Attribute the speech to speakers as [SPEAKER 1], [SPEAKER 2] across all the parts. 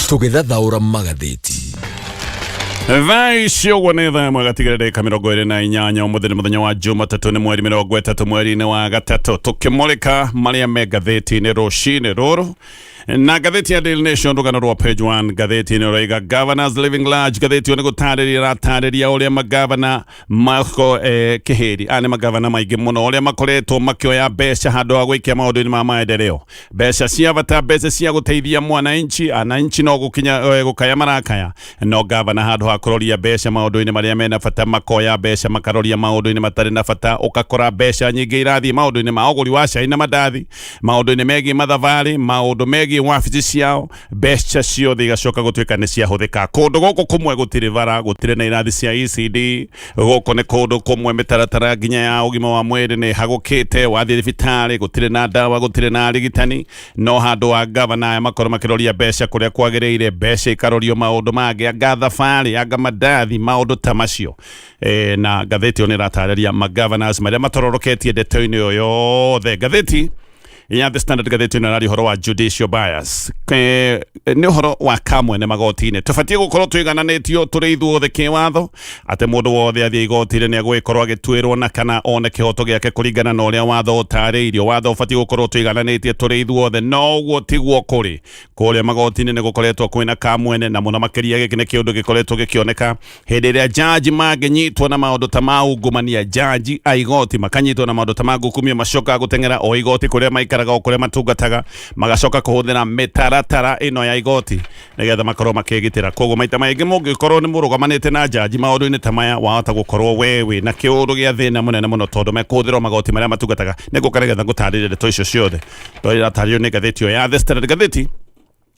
[SPEAKER 1] tũgĩthathaũra magathĩti.
[SPEAKER 2] Vai ciogwa nĩ thaa MAGATHITI kamĩrongo ĩrĩ na inyanya mũthenya wa Jumatatũ nĩ mweri 30 mweri-inĩ wa gatatũ tũkĩmũrĩka marĩa me ngathĩti-inĩ rũcinĩ rũrũ. Na ngathĩti ya Daily Nation rũgano rwa page 1 ngathĩti-inĩ rũiga governors living large. Ngathĩti nĩ gũtarĩria ũrĩa magavana mako kĩhĩri nĩ magavana maingĩ mũno ũrĩa makoretwo makĩoya mbeca handũ ha gũikia maũndũ-inĩ ma maendeleo, mbeca cia bata, mbeca cia gũteithia mwananchi no gũkinya gũkaya marakaya, no gavana handũ ha kũroria mbeca maũndũ-inĩ marĩa mena bata makoya mbeca makaroria maũndũ-inĩ matarĩ na bata, ũgakora mbeca nyingĩ irathiĩ maũndũ-inĩ ma ũgũri wa cai na mandathi, maũndũ-inĩ megiĩ mathabarĩ, maũndũ megiĩ wabici ciao, mbeca ciothe igacoka gũtuĩka nĩ ciahũthĩka kũndũ gũkũ kũmwe gũtirĩ bara, gũtirĩ na irathi cia ECD, gũkũ nĩ kũndũ kũmwe mĩtaratara nginya ya ũgima wa mwĩrĩ nĩ hagũkĩte, wathiĩ thibitarĩ gũtirĩ na ndawa, gũtirĩ na arigitani, no handũ wa gavana aya makorwo makĩroria mbeca kũrĩa kwagĩrĩire, mbeca ikarorio maũndũ mangĩ, anga thabarĩ, anga mandathi, maũndũ ta macio. Na ngathĩti ĩyo nĩ ĩratarĩria ma-governors marĩa matororoketie ndeto-inĩ ĩyo yothe. Ngathĩti ya The Standard ngathĩti ĩno ĩraria ũhoro wa judicial bias, nĩ ũhoro wa kamwene magoti-inĩ. Tũbatiĩ gũkorwo tũigananĩtio tũrĩ ithuothe kĩwatho, atĩ mũndũ wothe athiĩ igoti-inĩ nĩ agũgĩkorwo agĩtuĩrwo na kana one kĩhoto gĩake kũringana na ũrĩa watho ũtarĩirio. Watho ũbatiĩ gũkorwo tũigananĩtie tũrĩ ithuothe, no ũguo tiguo kũrĩ. Kũrĩa magoti-inĩ nĩ gũkoretwo kwĩna kamwene, na mũno makĩria gĩkĩ nĩ kĩũndũ gĩkoretwo gĩkĩoneka hĩndĩ ĩrĩa jaji mangĩnyitwo na maũndũ ta ma ungumania. Jaji a igoti makanyitwo na maũndũ ta ma ngukumio, macoka gũteng'era o igoti kũrĩa maikaraga o kũrĩa matungataga, magacoka kũhũthĩra mĩtaratara ĩno ya igoti nĩgetha makorwo makĩgitĩra. Koguo maita maingĩ mũngĩkorwo nĩ mũrũgamanĩte na jaji maũndũ-inĩ ta maya, wahota gũkorwo wewe na kĩũndũ gĩa thĩna mũnene mũno, tondũ mekũhũthĩra magoti marĩa matungataga. Nĩ gũkarĩgetha gũtarĩria ndeto icio ciothe ĩratarĩrio nĩ ngathĩti ĩyo ya The Standard. Ngathĩti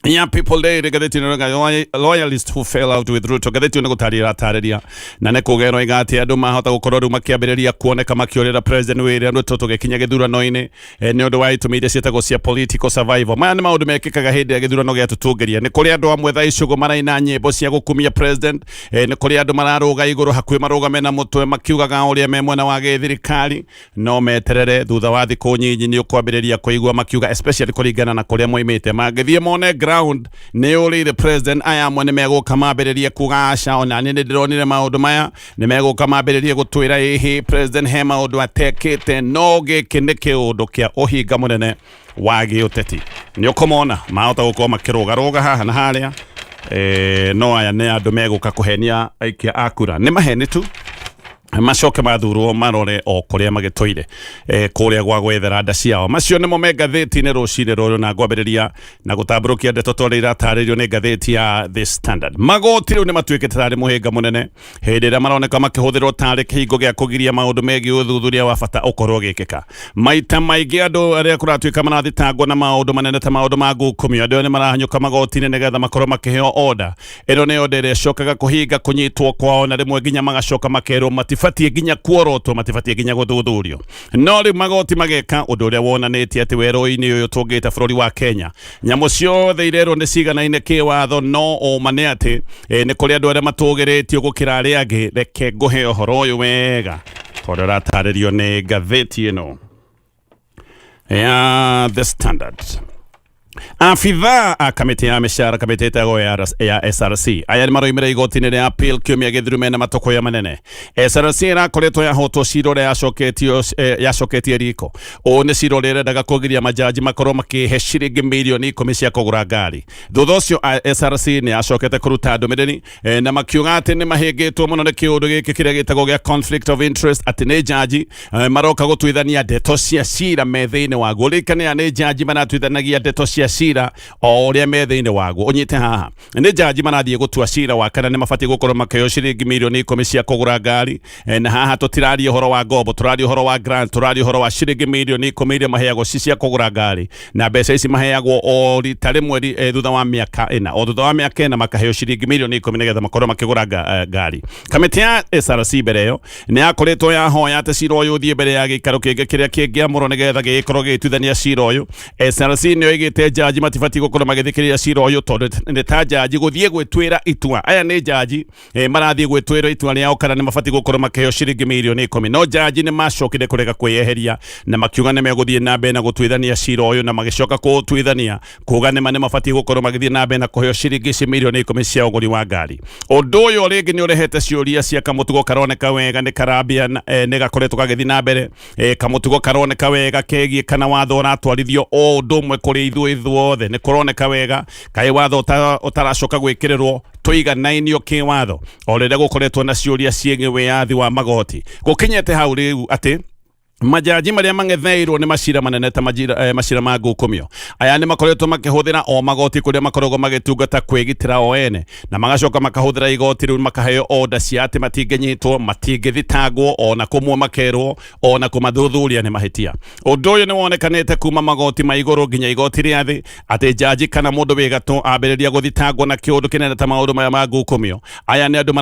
[SPEAKER 2] ya People Day ngathĩti ĩno loyalists who fell out with Ruto. Ngathĩti ĩno gũtarĩria na nĩ kũgerwo igati andũ mahota gũkorwo rĩu makĩambĩrĩria kuoneka makĩorĩra President William Ruto tũgĩkinya gĩthurano-inĩ nĩ ũndũ wa itũmi iria ciĩtagwo cia political survival. Maya nĩ maũndũ mekĩkaga hĩndĩ ya gĩthurano gĩatũtũngĩria. Nĩ kũrĩ andũ amwe thaa icũgũ maraina nyĩmbo cia gũkumia president, nĩ kũrĩ andũ mararũga igũrũ hakuhĩ marũgame na mũtwe makiugaga ũrĩa me mwena wa gĩthirikari, no meterere thutha wa thikũ nyinyi nĩ ũkwambĩrĩria kũigua makiuga, especially kũringana na kũrĩa moimĩte, mangĩthiĩ mone ground nĩ ũrĩire president aya amwe nĩ megũka mambĩrĩrie kuga aca, ona nĩ ndĩronire maũndũ maya, nĩ megũka mambĩrĩrie gũtwĩra ĩhĩ president he maũndũ atekĩte, no gĩkĩ nĩ kĩũndũ kĩa ũhinga mũnene wa gĩũteti. Nĩ ũkũmona mahota gũkorwo makĩrũgarũga haha na harĩa, no aya nĩ andũ megũka kũhenia aikia a kura, nĩ maheni tu macoke mathurwo marore o kũrĩa magĩtũire kũrĩa gwa gwethera nda ciao. Macio nĩmo me ngathĩti-inĩ rũcinĩ rũrũ, na ngwambĩrĩria na gũtambũrũkia ndeto tondũ iratarĩrio nĩ ngathĩti ya The Standard. Magoti rĩu nĩ matuĩkĩte tarĩ mũhĩnga mũnene hĩndĩ ĩrĩa maroneka makĩhũthĩrwo tarĩ kĩhingo gĩa kũgiria maũndũ megiĩ ũthuthuria wa bata ũkorwo gĩkĩka. Maita maingĩ andũ arĩa kũratuĩka marathitangwo na maũndũ manene ta maũndũ ma ngukumio, andũ nĩ marahanyũka magoti-inĩ nĩgetha makorwo makĩheo order. Ĩno nĩ order ĩrĩa ĩcokaga kũhinga kũnyitwo kwao, na rĩmwe nginya magacoka makerwo matibatiĩ nginya kuorotwo, matibatiĩ nginya gũthuthurio. No rĩu magoti mageka ũndũ ũrĩa wonanĩtie atĩ werũ-inĩ ũyũ tũngĩta bũrũri wa Kenya, nyamũ ciothe irerwo nĩ ciganaine kĩwatho, no ũma nĩ atĩ nĩ kũrĩ andũ arĩa matũgĩrĩtio gũkĩra arĩa angĩ. Reke ngũhe ũhoro ũyũ wega tondũ ũratarĩrio nĩ ngathĩti ĩno ya The Standard. Afitha a kamĩtĩ ya mĩcara, kamĩtĩ ĩtagwo ya SRC, aya nĩ maroimĩra igoti-inĩ rĩa appeal kiumia gĩthiru mena matokoya manene. SRC ĩrakoretwo yahotwo cira ũrĩa yacoketie riko. Ũũ nĩ cira ũrĩa ũrendaga kũgiria majaji makorwo makĩhe ciringi mirioni 10 cia kũgũra ngari. Thutha ũcio SRC nĩ yacokete kũruta ndũmĩrĩri na makiuga atĩ nĩ mahĩngĩtwo mũno nĩ kĩũndũ gĩkĩ kĩrĩa gĩtagwo gĩa conflict of interest, atĩ nĩ jaji maroka gũtuithania ndeto cia cira me thĩinĩ waguo. Rĩkanĩra nĩ jaji maratuithanagia ndeto cia cira o ũrĩa me thĩinĩ waguo. Ũnyite haha, nĩ jaji marathiĩ gũtua cira wa kana nĩ mabatiĩ gũkorwo makĩheo ciringi mirioni 10 cia kũgũra ngari. Na haha tũtiraria ũhoro wa ngombo, tũraria ũhoro wa grant, tũraria ũhoro wa ciringi mirioni 10 iria maheagwo cia kũgũra ngari, na mbeca ici maheagwo o rita rĩmwe thutha wa mĩaka 4, o thutha wa mĩaka 4 makaheo ciringi mirioni 10 nĩgetha makorwo makĩgũra ngari. Kamĩtĩ ya SRC mbere ĩyo nĩ yakoretwo yahoya atĩ cira ũyũ ũthiĩ mbere ya gĩikaro kĩngĩ kĩrĩa kĩngĩamũrwo nĩgetha gĩgĩkorwo gĩgĩtuithania cira ũyũ. SRC nĩ yoigĩte jaji matifati gukorwo magithikiriria cira uyu tondu ni ta jaji guthie gwitwira itua aya ni jaji marathie gwitwira itua riao kana ni mabati gukorwo makiheo ciringi milioni 10 no jaji ni macokire kurega kwiyeheria na makiuga ni meguthie na mbere na gutwithania cira uyu na magicoka gutwithania kuga ni mabati gukorwo magithie na mbere na kuheo ciringi milioni 10 cia uguri wa ngari undu uyu ringi ni urehete ciuria cia kamutugo karoneka wega ni Kwambia ni gakoretwo gagithie na mbere kamutugo karoneka wega kegie kana watho uratwarithio o ndumwe kuri ithuothe ni kuroneka wega kai watho utaracoka gwikirirwo tuiganainio kiwatho o rĩrĩa gukoretwo na ciuria ciĩgiĩ wiyathi wa magoti gukinyete hau riu ati majaji maria mangetheirwo ni macira manene ta macira ma ngukumio aya ni makoretwo makihuthira o magoti kuria makoragwo magitungata kwigitira o ene na magacoka makahuthira igoti riu makaheo order cia ati matingenyitwo matingithitangwo ona kumwe makerwo ona kumathuthuria ni mahitia undu uyu ni wonekanite kuma magoti ma iguru nginya igoti ria thi ati jaji kana mundu wigatu ambiriria guthitangwo na kiundu kinene ta maundu maya ma ngukumio aya ni andu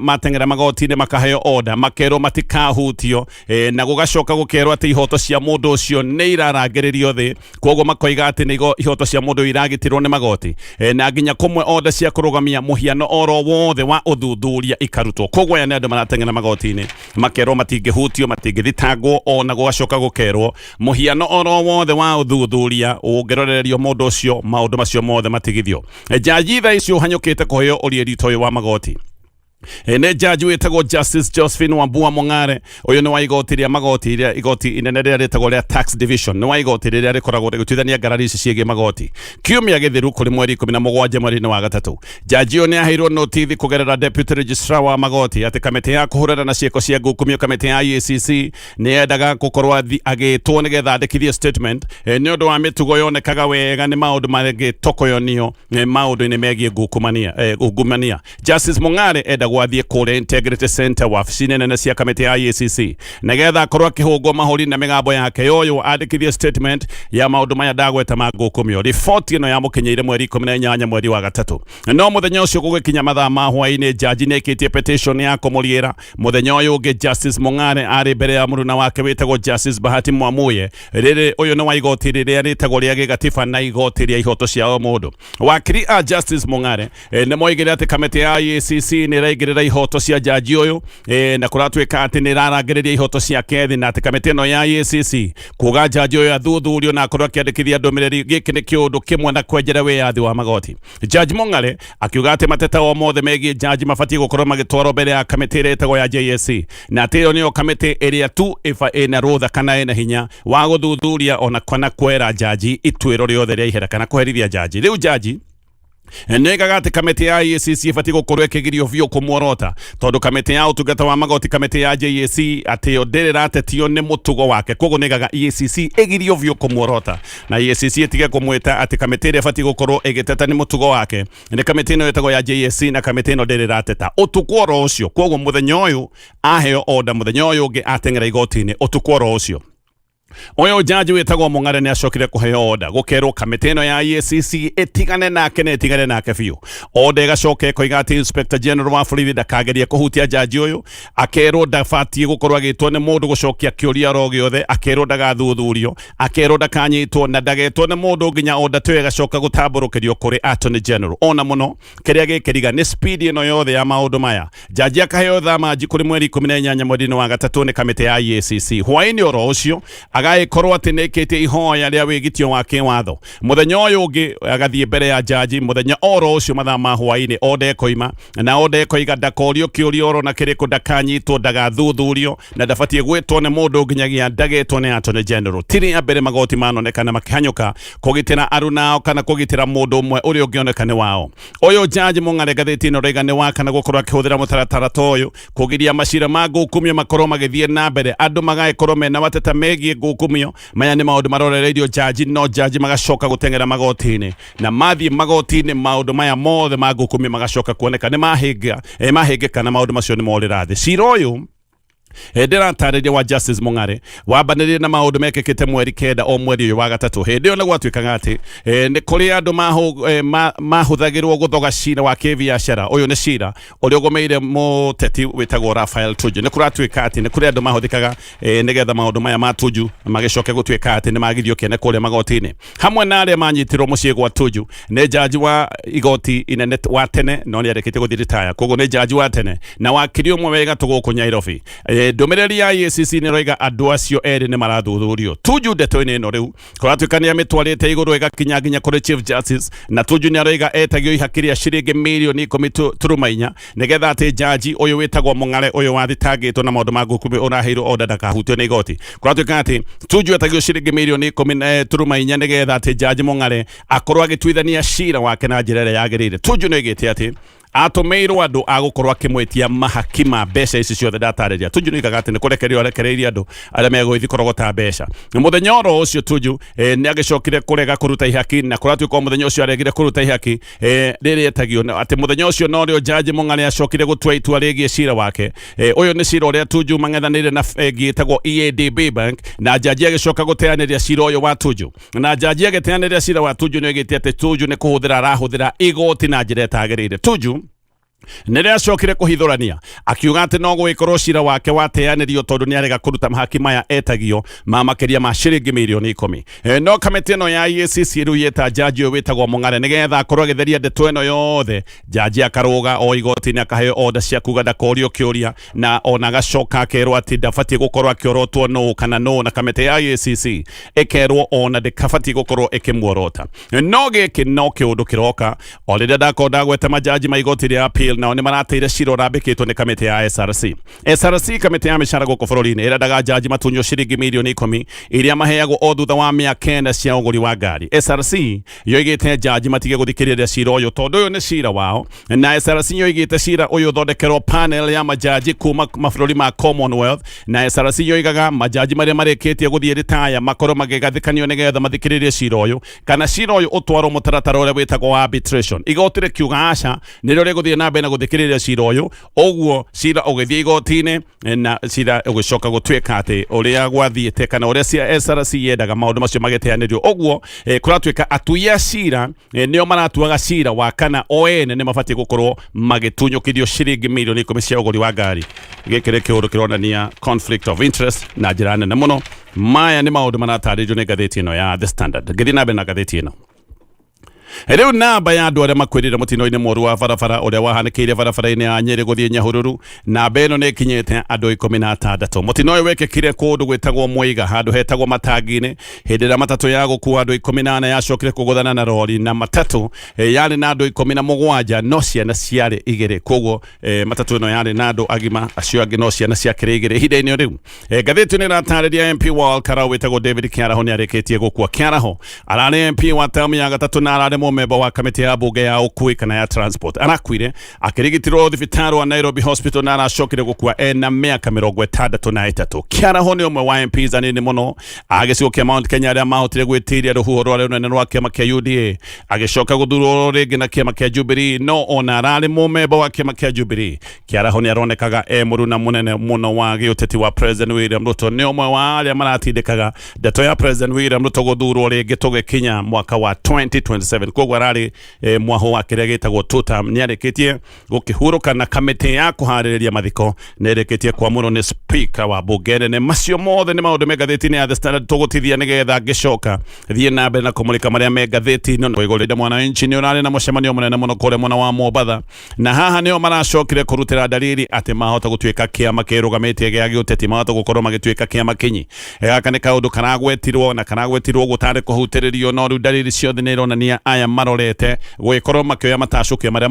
[SPEAKER 2] matengera magoti ni makaheo order makerwo matikahutio na coka gukerwo ati ihoto cia mundu ucio ni irarangiririo thi koguo makoiga ati ni ihoto cia mundu iragitirwo ni magoti na nginya kumwe order cia kurugamia muhiano oro wothe wa uthuthuria ikarutwo koguo ya andu maratengera magoti-ini makerwo matingihutio matingithitangwo ona gugacoka gukerwo muhiano oro wothe wa uthuthuria ungirorererio mundu ucio maundu macio mothe matigithio jaji tha icio hanyukite kuheo urieri toyo wa magoti ne jaji wetagwo Justice Josephine Wambua Mongare uyu ni wa igoti ria magoti ria igoti inene ria retagwo ria tax division ni wa igoti ria rikoragwo rigutithania ngarari ici ciege magoti kiumia githiru kuri mweri 17 mweri wa gatatu jaji uyu ni aheirwo notithi kugerera deputy registrar wa magoti ati kamiti ya kuhurana na cieko cia ngukumio kamiti ya IECC ni endaga gukorwo agitwo nigetha andikithie statement ni undu wa mitugo yonekaga wega ni maundu magitokoyonio maundu-ini megie ngungumania Justice Mongare gwathie kule Integrity Center wabici-ini nene cia kamiti ya IECC nigetha akorwo akihungwo mahuri na migambo yake yoyo andikithie statement ya maundu maya ndagweta ma ngukumio riboti ino yamukinyeire mweri 18 mweri wa gatatu no muthenya ucio gugikinya mathaa ma hwaini jaji nekitie petition ya kumuriira muthenya uyu ungi Justice Mongare ari mbere ya muruna wake witagwo Justice Bahati Mwamuye riri uyu ni wa igoti riria ritagwo ria gigatiba na igoti ria ihoto cia o mundu wakiri a Justice Mongare ni moigire ati kamiti ya IECC ni igirira ihoto cia jaji uyu na kuratwika ati ni rarangiriria ihoto cia kethi na ati kamiti no ya IECC kuga jaji uyu athuthurio na akorwo akiandikithia ndumiriri giki ni kiundu kimwe na kwenjera wiyathi wa magoti Jaji Mongare akiuga ati mateta o mothe megie jaji mabati gukorwo magitwarwo mbere ya kamiti ĩrĩa ĩtagwo ya JSC na ati iyo niyo kamiti ĩrĩa tu ina rutha kana ina hinya wa guthuthuria ona kana kwera jaji ituĩro riothe ria ihera kana kuherithia jaji riu jaji Nega ati kamiti ya IECC ifati gukorwo ikigirio vio kumworota tondu kamiti ya utungata wa magoti kamiti ya JSC ati onderera atetio ni mutugo wake koguo negaga IECC igirio vio kumworota na IECC itige kumwita ati kamiti ĩrĩa ifati gukorwo igiteta ni mutugo wake ni kamiti ĩno ĩtagwo ya JSC na kamiti ĩno nderera ateta utukworo ucio koguo muthenya uyu aheo order muthenya uyu ungi atengera igoti-ini utukworo ucio Oyo jaji wetagwo Mongare ni acokire kuheo order gukerwo kamiti ĩno ya IECC itigane nake biu order igacoke koiga ati Inspector General wa borithi ndakageria kuhutia jaji uyu akerwo ndabatie gukorwo agitwo ni mundu gucokia kiuria ro giothe akerwo ndagathuthurio akerwo ndakanyitwo na ndagetwo ni mundu nginya order tu igacoka gutamburukirio kuri Attorney General ona muno kiria gikiriga ni speed ĩno yothe ya maundu maya jaji akaheo thamaji kuri mweri 18 mweri wa gatatu ni kamiti ya IECC hwaini oro ucio agaikorwo ati nekitie ihoya ria wigitio wa kiwatho muthenya uyu ungi agathie mbere ya jaji muthenya oro ucio mathaa ma hwaini order koima na order koiga ndakorio kiurio oro na kiriko ndakanyitwo ndagathuthurio na ndabatie gwitwo ni mundu nginyagia ndagetwo ni Attorney General tiri ya mbere magoti manonekana makihanyuka kugitira arunao kana kugitira mundu umwe uri ungionekane wao uyu jaji Mongare ngathĩti-ĩno raiga ni wakana gukorwo akihuthira mutaratara toyo kugiria macira ma ngukumio makorwo magithie na mbere andu magaikorwo mena mateta megie ngukumio maya ni maundu marorereirio jaji no jaji magacoka gutengera magoti-ini na mathie magoti-ini maundu maya mothe ma ngukumio magacoka kuoneka ni mahingika na maundu macio ni morira thi cira uyu Hedera tarĩria wa Justice Mung'are wambanĩrĩria na maũndũ mekĩkĩte mweri kenda o mweri ũyũ wa gatatũ. Hĩndĩ ĩyo nĩ gwatuĩkaga atĩ nĩ kũrĩ andũ mahũthagĩrwo gũthoga cira wa kĩbiacara. Ũyũ nĩ cira ũrĩa ũgomeire mũteti wĩtagwo Raphael Tuju. Nĩ kũratuĩka atĩ nĩ kũrĩ andũ mahũthĩkaga nĩgetha maũndũ maya ma Tuju magĩcoke gũtuĩka atĩ nĩ magirio kĩene kũrĩa magoti-inĩ. Hamwe na arĩa manyitirwo mũciĩ gwa Tuju nĩ jaji wa igoti inene wa tene no nĩ arĩkĩtie gũthiĩ retire. Koguo nĩ jaji wa tene na wakiri ũmwe wega tũgũkũ Nairobi. Ndũmĩrĩri ya ICC nĩ roiga andũ acio erĩ nĩ marathuthurio. Tuju ndeto-inĩ ĩno rĩu kũratuĩka nĩ amĩtwarĩte igũrũ ĩgakinya nginya kũrĩ Chief Justice, na Tuju nĩ aroiga etagio ihaki rĩa ciringi mirioni 10.4 nĩgetha atĩ jaji ũyũ wĩtagwo Mung'are ũyũ wathitangĩtwo na maũndũ ma ngũkũmi ũraheirwo order ndakahutio nĩ igoti. Kũratuĩka atĩ Tuju etagio ciringi mirioni 10.4 nĩgetha atĩ jaji Mung'are akorwo agĩtuithania cira wake na njĩra ĩrĩa yagĩrĩire. Tuju nĩ oigĩte atĩ atũmĩirwo andũ agũkorwo akĩmwĩtia mahaki ma mbeca ici ciothe ndatarĩria. Tuju nĩoigaga atĩ nĩ kũrekereirie andũ arĩa megũgĩthiĩ kũrogota mbeca. Mũthenya oro ũcio Tuju nĩ agĩcokire kũrega kũruta ihaki, na kũratuĩka o mũthenya ũcio aregire kũruta ihaki rĩrĩa etagio atĩ mũthenya ũcio no rĩo jaji Mung'are acokire gũtua itua rĩgiĩ cira wake. Ũyũ nĩ cira ũrĩa Tuju mang'ethanĩire na bengi ĩtagwo EADB Bank, na jaji agĩcoka gũteanĩria cira ũyũ wa Tuju, na jaji agĩteanĩria cira wa Tuju nĩ oigĩte atĩ Tuju nĩ kũhũthĩra arahũthĩra igoti na njĩra ĩtagĩrĩire. Tuju nĩrĩa acokire kũhithũrania akiuga atĩ no gũgĩkorwo cira wake wateanĩrio tondũ nĩ arega kũruta mahaki maya etagio ma makĩria ma ciringi mirioni 10. No kamĩtĩ ĩno ya ICC rĩu yeta jaji ũyũ wĩtagwo Mung'are nĩgetha akorwo agĩtheria ndeto ĩno yothe. Jaji akarũga o igoti-inĩ akaheo order cia kuga ndakorio kĩũria, na ona agacoka akerwo atĩ ndabatiĩ gũkorwo akĩorotwo no kana no, na kamĩtĩ ya ICC ĩkerwo ona ndĩkabatiĩ gũkorwo ĩkĩmuorota. No gĩkĩ no kĩũndũ kĩroka o rĩrĩa ndakorwo ndagweta majaji ma igoti rĩa appeal nao nĩ marateire cira ũrambĩkĩtwo nĩ kamĩtĩ ya SRC kamĩtĩ ya mĩcara gũkũ bũrũri-inĩ ĩrendaga jaji matunyo ciringi mirioni 10 iria maheagwo o thutha wa mĩaka 4 cia ũgũri wa ngari. SRC yoigĩte jaji matige gũthikĩrĩria cira ũyũ tondũ ũyũ nĩ cira wao, na SRC yoigĩte cira ũyũ ũthondekerwo panel ya majaji kuma mabũrũri ma Commonwealth, na SRC yoigaga majaji marĩa marĩkĩtie gũthiĩ retire makorwo magĩgathikanio nĩgetha mathikĩrĩrie cira ũyũ, kana cira ũyũ ũtwarwo mũtaratara ũrĩa wĩtagwo arbitration. Igoti rĩkiuga aca nĩrĩo rĩgũthiĩ na mbere na gũthikĩrĩria cira ũyũ, ũguo cira ũgĩthiĩ igoti-inĩ na cira ũgĩcoka gũtuĩka atĩ ũrĩa gwathiĩte kana ũrĩa cia SRC yendaga maũndũ macio magĩteanĩrio. Ũguo kũratuĩka atuia cira nĩo maratuaga cira wa kana o ene nĩ mabatiĩ gũkorwo magĩtunyũkithio ciringi mirioni 10 cia ũgũri wa ngari. Gĩkĩ nĩ kĩũndũ kĩronania conflict of interest na njĩra nene mũno. Maya nĩ maũndũ maratarĩrio nĩ ngathĩti ĩno ya The Standard. Ngĩthiĩ na mbere na ngathĩti ĩno, rĩu namba ya andũ arĩa makwĩrĩre mũtino-inĩ mũru wa barabara ũrĩa wahanĩkĩire barabara-inĩ ya Nyeri gũthiĩ Nyahururu, namba ĩno nĩ ĩkinyĩte andũ 16. Mũtino ũyũ wekĩkire kũndũ gwĩtagwo Mwĩga, handũ hetagwo Matangi-inĩ, hĩndĩ ĩrĩa matatũ ya gũkua andũ 14 yacokire kũgũthana na rori, na matatũ yarĩ na andũ 17 no ciana ciarĩ 2. Koguo matatũ ĩno yarĩ na andũ agima, acio angĩ no ciana ciakĩrĩ 2 ihinda-inĩ rĩu. Ngathĩti nĩ ĩratarĩria MP wa Olkarau wĩtagwo David Kĩaraho nĩ arĩkĩtie gũkua. Kĩaraho ararĩ MP wa tamu ya gatatũ na ararĩ mũmemba wa kamĩtĩ ya bunge ya ũkui kana ya transport. Arakuire akĩrigitirwo thibitarĩ wa Nairobi Hospital na aracokire gũkua ena mĩaka 63. Kĩaraho nĩ ũmwe wa MPs anini mũno a gĩcigo kĩa Mount Kenya arĩa mahotire gwĩtiria rũhuho rwa rũnene rwa kĩama kĩa UDA, agĩcoka gũthurwo rĩngĩ na kĩama kĩa Jubilee, no ona ararĩ mũmemba wa kĩama kĩa Jubilee. Kĩaraho nĩ aronekaga mũruna mũnene mũno wa gĩũteti wa President William Ruto. Nĩ ũmwe wa arĩa maratindĩkaga ndeto ya President William Ruto gũthurwo rĩngĩ tũgĩkinya mwaka wa 2027. Koguo ararĩ mwaho wa kĩrĩa gĩtagwo Thutha nĩ arĩkĩtie gũkĩhurũka na kamĩtĩ ya kũharĩrĩria mathiko nĩ ĩrĩkĩtie kwamũrwo nĩ speaker wa bunge nene. Macio mothe nĩ maũndũ me ngathĩti-inĩ ya The Standard tũgũtithia nĩgetha ngĩcoka thiĩ na mbere na kũmũrĩka marĩa me ngathĩti-inĩ. Igũrĩire Mwananchi nĩ ũrarĩ na mũcemanio mũnene mũno kũrĩa mwena wa Mombatha, na haha nĩo maracokire kũrutĩra dalili atĩ mahota gũtuĩka kĩama kĩrũgamĩtie gĩa gĩũteti, mahota gũkorwo magĩtuĩka kĩama kinyi. Gaka nĩ kaũndũ karagwetirwo na karagwetirwo gũtarĩ kũhutĩrĩrio, no rĩu dalili ciothe nĩ ironania aya marorete gũgĩkorwo makĩoya matacũkia marĩa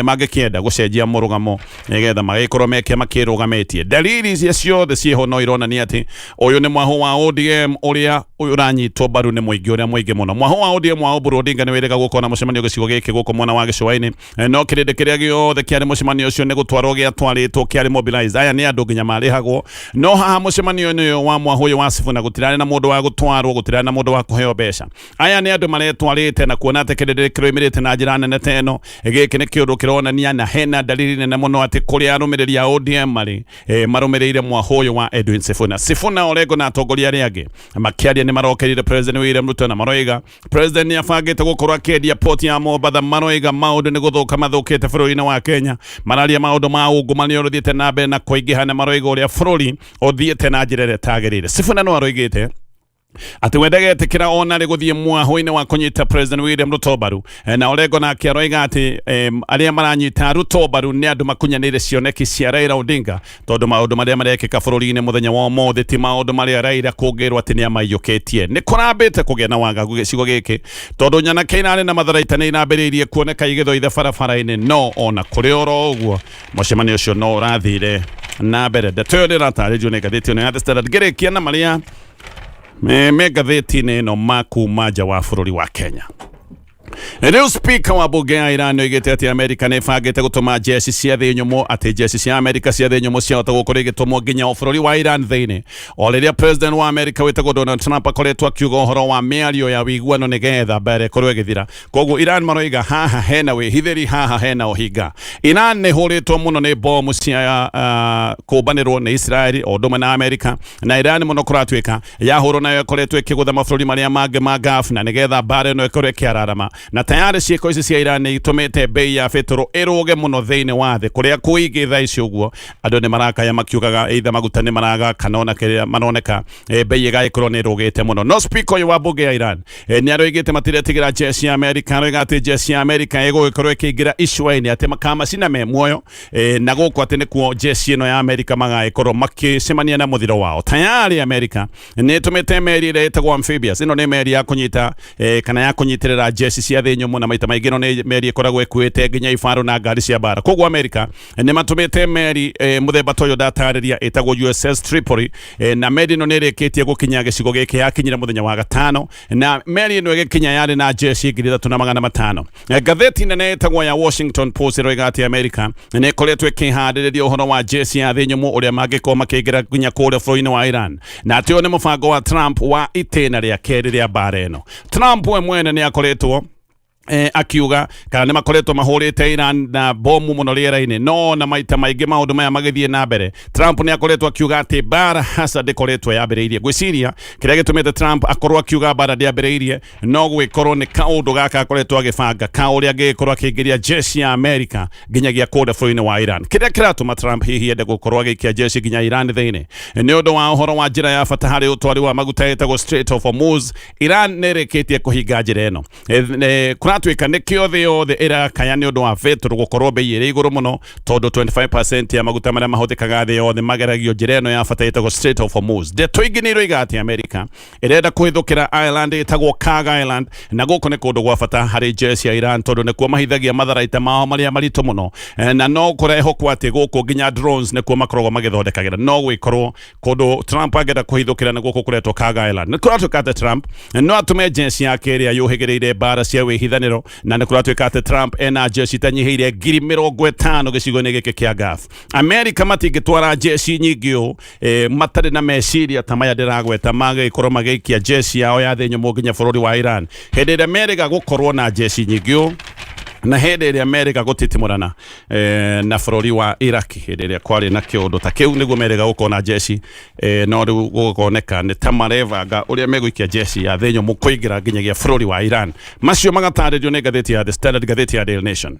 [SPEAKER 2] mangĩkĩenda gũcenjia mũrũgamo nĩgetha magĩkorwo me kĩama kĩrũgamĩtie. Dalili icio ciothe ciĩho no ironania atĩ ũyũ nĩ mwaho wa ODM ũrĩa ũranyitwo mbaru nĩ mũingĩ ũrĩa mũingĩ mũno. Mwaho wa ODM wa Oburu Odinga nĩ wĩrĩga gũkorwo na mũcemanio gĩcigo gĩkĩ gũkũ mwena wa gĩcũa-inĩ, no kĩrĩndĩ kĩrĩa gĩothe kĩarĩ mũcemanio ũcio nĩ gũtwarwo gĩatwarĩtwo kĩarĩ mobilized. Aya nĩ andũ nginya marĩhagwo, no haha mũcemanio-inĩ ũyũ wa mwaho ũyũ wa Sifuna gũtirarĩ na mũndũ wa gũtwarwo, gũtirarĩ na mũndũ wa kũheo mbeca. Aya nĩ andũ maretwarĩte na kuona ati kirire kiroimirite na njira nene teno giki ni kiundu kironania na hena dalili nene muno ati kuria arumiriri a ODM mari marumirire mwahoyo wa Edwin Sifuna Orengo na atongoria aria angi makiaria ni marokerire President William Ruto na maroiga President ni afangite gukorwo akendia port ya Mombatha maroiga maundu ni guthuka mathukite bururi-ini wa Kenya mararia maundu ma ungumania uruthiite na mbere na kuingiha na maroiga uria bururi uthiite na njira ĩrĩa ĩtagĩrĩire. Sifuna no aroigite ati wendagetikira ona ri guthie mwaho-ini wa kunyita President William Ruto baru na Orengo na akiaroiga ati aria maranyita Ruto baru ni andu makunyanire cioneki cia Raila Odinga tondu maundu maria marekika bururi-ini muthenya wa umuthi ti maundu maria Raila kugirwo ati ni amaiyukitie ni kurambite kugia na wagagu gicigo giki tondu nyana Keinani na Matharaita ni inambiriirie kuoneka igithoithe barabara-ini no ona kuri oro uguo mucemanio ucio no urathire na mbere ndeto ĩyo nĩrataririo nĩ ngathĩti ĩno ya The Standard ngĩrĩkia na maria Megatheti no maku maja wa bururi wa Kenya. Riu speaker wa bunge ya Iran oigite ati Amerika ni bangite gutuma jeshi cia thi nyumu ati jeshi cia Amerika cia thi nyumu cia gukorwo igitumwo nginya bururi wa Iran thiini o riria president wa Amerika witagwo Donald Trump akoretwo akiuga uhoro wa miario ya wiguano nigetha mbere korwo igithira koguo Iran maroiga haha hena wihithiri haha hena uhinga. Iran ni huritwo muno ni bomu cia kubanirwo ni Israeli o ndumwe na Amerika na Iran muno kuratwika yahurwo nayo ikoretwo ikigutha mabũrũri maria mangĩ ma Gulf na nigetha mbara ĩno ikorwo ikiararama na tayari ciiko ici cia Iran ni itumite bei ya betoro iruge muno thiini wa thi kuria kuigi tha icio guo andu ni marakaya makiugaga either maguta ni maraga kanona kiria manoneka bei igaikorwo ni irugite muno. No speaker uyu wa bunge ya Iran ni aroigite matiretigira jeshi ya Amerika aroiga ati jeshi ya Amerika igugikorwo ikiingira icua-ini ati makamacina me muoyo na guku ati ni kuo jeshi ino ya Amerika magaikorwo makicemania na muthiro wao. Tayari Amerika ni itumite meri iria itagwo amphibious ino ni meri ya kunyita kana ya kunyitirira jeshi cia thi nyumu na maita maingĩ no nĩ meri ikoragwo ikuĩte nginya ibaru na ngari cia bara. Koguo Amerika nĩ matumĩte meri muthemba toyo ndatarĩria ĩtagwo USS Tripoli na meri ĩno nĩ ĩrĩkĩtie gũkinya gĩcigo gĩkĩ yakinyire mũthenya wa gatano na meri ĩno ĩgĩkinya yarĩ na jeshi 3,500. Ngathĩti nene ĩtagwo ya Washington Post ĩroiga atĩ Amerika nĩ ĩkoretwo ĩkĩharĩrĩria ũhoro wa jeshi ya thĩ nyumu ũrĩa mangĩkorwo makĩingĩra nginya kũrĩa bũrũri-inĩ wa Iran na atĩ ũyũ nĩ mũbango wa Trump wa itĩna rĩa kerĩ rĩa mbara ĩno. Trump we mwene nĩ akoretwo akiuga kana ni makoretwo mahurite Iran na bomu muno riera-ini no na maita maingĩ maundu maya magithie na mbere. Trump ni akoretwo akiuga ati bara hasa ndikoretwo yambiriirie gwiciria kiria gitumite Trump akorwo akiuga bara ndiambiriirie no gwikorwo ni kaundu gaka akoretwo agibanga ka uria angikorwo akiingiria jeshi ya Amerika nginyagia kuria bũrũri-ini wa Iran. Kiria kiratuma Trump hihi ende gukorwo agiikia jeshi nginya Iran thiini ni undu wa uhoro wa njira ya bata hari utwari wa maguta itagwo Strait of Hormuz. Iran ni ĩrĩkĩtie kũhinga njĩra ĩno tuika nikio thi yothe irakaya ni undu wa betoro gukorwo bei iri iguru muno tondu 25% ya maguta maria mahũthĩkaga thi yothe mageragio njĩra ĩno ya bata ĩtagwo Strait of Hormuz. Ndeto ingĩ nĩ iroiga atĩ Amerika ĩrenda kũhĩthũkĩra Ireland ĩtagwo Kag Island na gũkũ nĩ kũndũ gwa bata harĩ jeshi ya Iran tondu nĩkuo mahithagia matharaita mao maria maritũ muno na no kũrehokwo atĩ gũkũ nginya drones nĩkuo makoragwo magĩthondekagĩra no gwĩkorwo kũndũ Trump angĩenda kũhĩthũkĩra nĩ gũkũ kũretwo Kag Island. Nĩ kũratwĩka atĩ Trump no atume jeshi yake ĩrĩa yũhĩgĩrĩire mbara cia wĩhithanĩro na nĩ kũratwĩka atĩ Trump ena jeshi tanyihiire 50,000 gĩcigo-inĩ gĩkĩ kĩa Gulf. Amerika matingĩtwara jeshi nyingĩ ũũ matarĩ na meciria ta maya ndĩragweta magĩkorwo magĩikia jeshi yao ya thĩ nyũmũ nginya bũrũri wa Iran hĩndĩ ĩrĩa merĩga gũkorwo na jeshi nyingĩ ũũ na hĩndĩ ĩrĩa merĩga gũtitimũrana na bũrũri wa Iraki hĩndĩ ĩrĩa kwarĩ na kĩũndũ ta kĩu nĩguo merĩga gũkorwo na jeshi no rĩu gũkoneka nĩ ta marevanga ũrĩa megũikia jeshi ya thĩ nyũmũ kũingĩra nginyagia bũrũri wa Iran. Macio magatarĩrio nĩ ngathĩti ya The Standard, ngathĩti ya Daily Nation.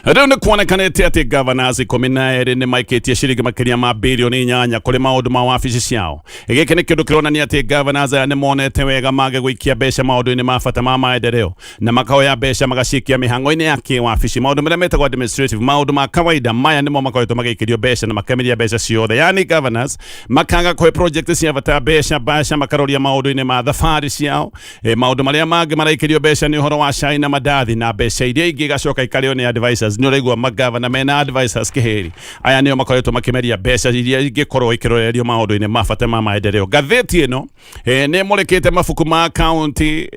[SPEAKER 2] Riu nĩ kuonekanĩte atĩ governors 12 nĩ maikĩtie ciringi makĩria ma bilioni 8 kũrĩ maũndũ ma wabici ciao. Gĩkĩ nĩ kĩndũ kĩronania atĩ governors aya nĩ monete wega mage gũikia mbeca maũndũ-inĩ ma bata ma maendeleo na makaoya mbeca magacikia mĩhang'o-inĩ ya kĩwabici maũndũ marĩa metagwo administrative maũndũ ma kawaida maya nĩmo makoretwo magĩikĩrio mbeca na makamiria mbeca ciothe. Yani governors makaga kũhe project cia bata mbeca makaroria maũndũ-inĩ ma thabarĩ ciao maũndũ marĩa mangĩ maraikĩrio mbeca nĩ ũhoro wa cai na mandathi na mbeca iria ingĩ igacoka ikarĩo nĩ advisors nyoregwa magavana mena advisors keheri aya nio makoretwo makimeria mbeca iria ingikorwo ikirorerio maundu-ini mabata ma maendeleo. Ngathiti ino ni murekete mabuku ma county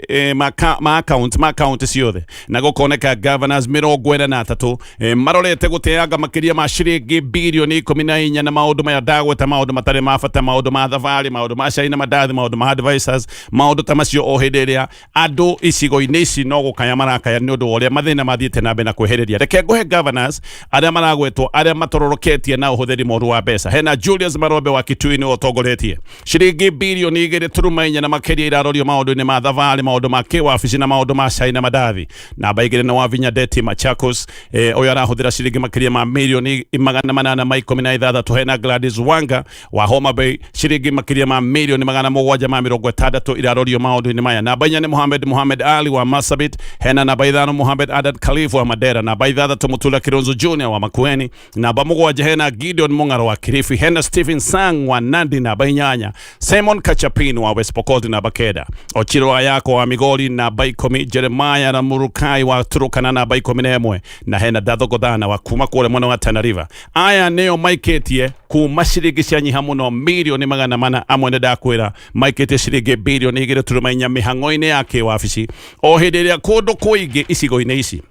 [SPEAKER 2] ma county ciothe na gukoneka governors 43 marorete guteanga makiria ma ciringi bilioni 14 na maundu maya ndagweta maundu matari mabata maundu ma thavari maundu ma caina madathi maundu ma advisors maundu ta macio o hindi iria andu icigo-ini ici no gukaya marakaya ni undu uria mathina mathiite na mbere na kwehereria. Reke nguhe governors aria maragwetwo aria matororoketie na uhuthiri moru wa mbeca. Hena Julius Marombe wa Kitui ni utongoretie ciringi bilioni 2.4 na makiria irarorio maundu-ini ma thavari maundu ma kiwabici na maundu ma caina madathi na baigire na wavinya Deti Machakos uyu arahuthira ciringi makiria ma milioni 816. Hena Gladys Wanga wa Homa Bay ciringi makiria ma milioni 760 irarorio maundu-ini maya. Na bainya ni Muhammad Ali wa Marsabit. Hena na baithano Muhammad Adad Khalifu wa Madera na baithada Mutula Kilonzo Junior wa Makueni na bamugwaje. Hena Gideon Mungaro wa Kilifi. Hena Stephen Sang wa Nandi na bainyanya. Simon Kachapin wa West Pokot na Bakeda. Ochiro Ayako wa Migori na Baikomi. Jeremiah na Murukai wa Turukana na Baikomi nemwe na hena Datho Godana wa kuma kule mwana wa Tana River. Aya neo maiketie kuma ciringi cianyiha muno milioni 400 amwe ndakwira maiketie ciringi bilioni 2.4 mihango-ini yake wabici o hindi iria kundu kuingi icigo-ini ici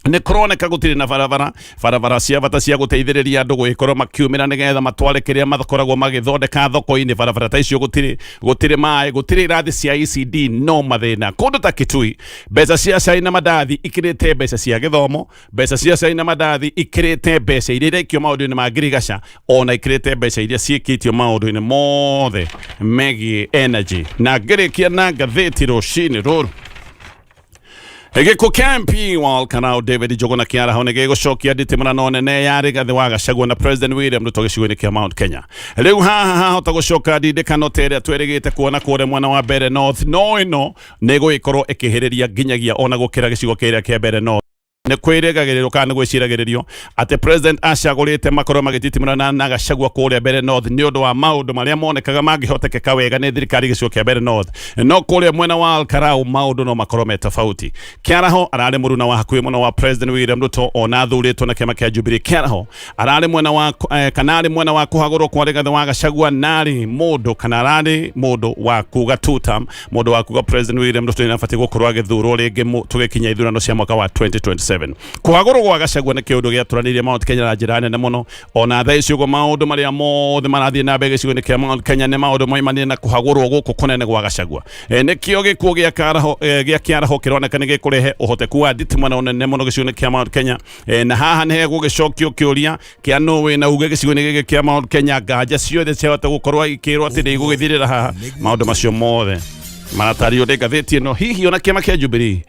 [SPEAKER 2] ni kuroneka gutiri na barabara cia bata cia guteithiriria andu guikorwo makiumira nigetha matware kiria mathakoragwo magithondeka thoko-ini. Barabara ta icio gutiri mai gutiri irathi cia ECD no mathina kundu ta Kitui. Mbeca cia caina madathi ikirite mbeca cia githomo, mbeca cia caina madathi ikirite mbeca iria irekio maundu-ini ma ngirigaca ona ikirite mbeca iria ciikitio maundu-ini mothe megie energy. Na ngirikia na ngathiti rucini ruru Egeko campi wal kanao David Jogona kiara hone gego shokia ditimana none ne yari gathi wa Gachagua na President William Ruto gicigo-ini kia Mount Kenya. Riu haha hota gushoka didekanotere tweregete kuona kure mwana wa Bere North no ino nego ikorwo ikihiriria nginyagia ona gukira gicigo kiria kia Bere North. Ne kwirigagiririo kana gwiciragiririo ate president acagurite makoro magititimana na Gachagua kuria Bere North ni undu wa maundu maria monekaga mangihotekeka wega ni thirikari gicigo kia Bere North no kuria mwena wa Alkarau maundu no makoro me tofauti. Kiaraho arari muruna wa hakuhi muno wa President William Ruto ona thuritwo na kiama kia Jubilee. Kiaraho arari mwena wa kanari mwena wa kuhagurwo kwa rigathi wa Gachagua nari mundu kana arari mundu wa kuga tutam mundu wa kuga President William Ruto inafati gukorwo agithurwo ringi tugikinya ithurano cia mwaka wa 2027. Kuhagurwo gwa Gachagua ni kiundu giaturanirie Mount Kenya na njira nene muno ona thaa icio maundu maria mothe marathie na mbere gicigo-ini kia Mount Kenya ni maundu moimanie na kuhagurwo guku kunene gwa Gachagua. Nikio gikuo gia kiaraho kironeka ni gikurehe uhoteku wa nditimana unene muno gicigo-ini kia Mount Kenya. Na haha ni gugicokio kiuria kia no we na uge gicigo-ini giki kia Mount Kenya nganja ciothe ciahota gukorwo ikirwo ati ni igugithirira haha maundu macio mothe maratario de Ngathiti ino hihi ona kiama kia Jubilee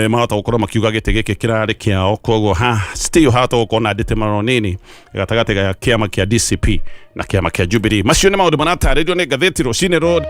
[SPEAKER 2] mahota gukorwo makiuga gite giki kirari kiao koguo still hata gukona nditimano nini gatagati ga kiama kia DCP na kiama kia Jubilee. Macio ni maundu maratario ni Ngathiti rucini road.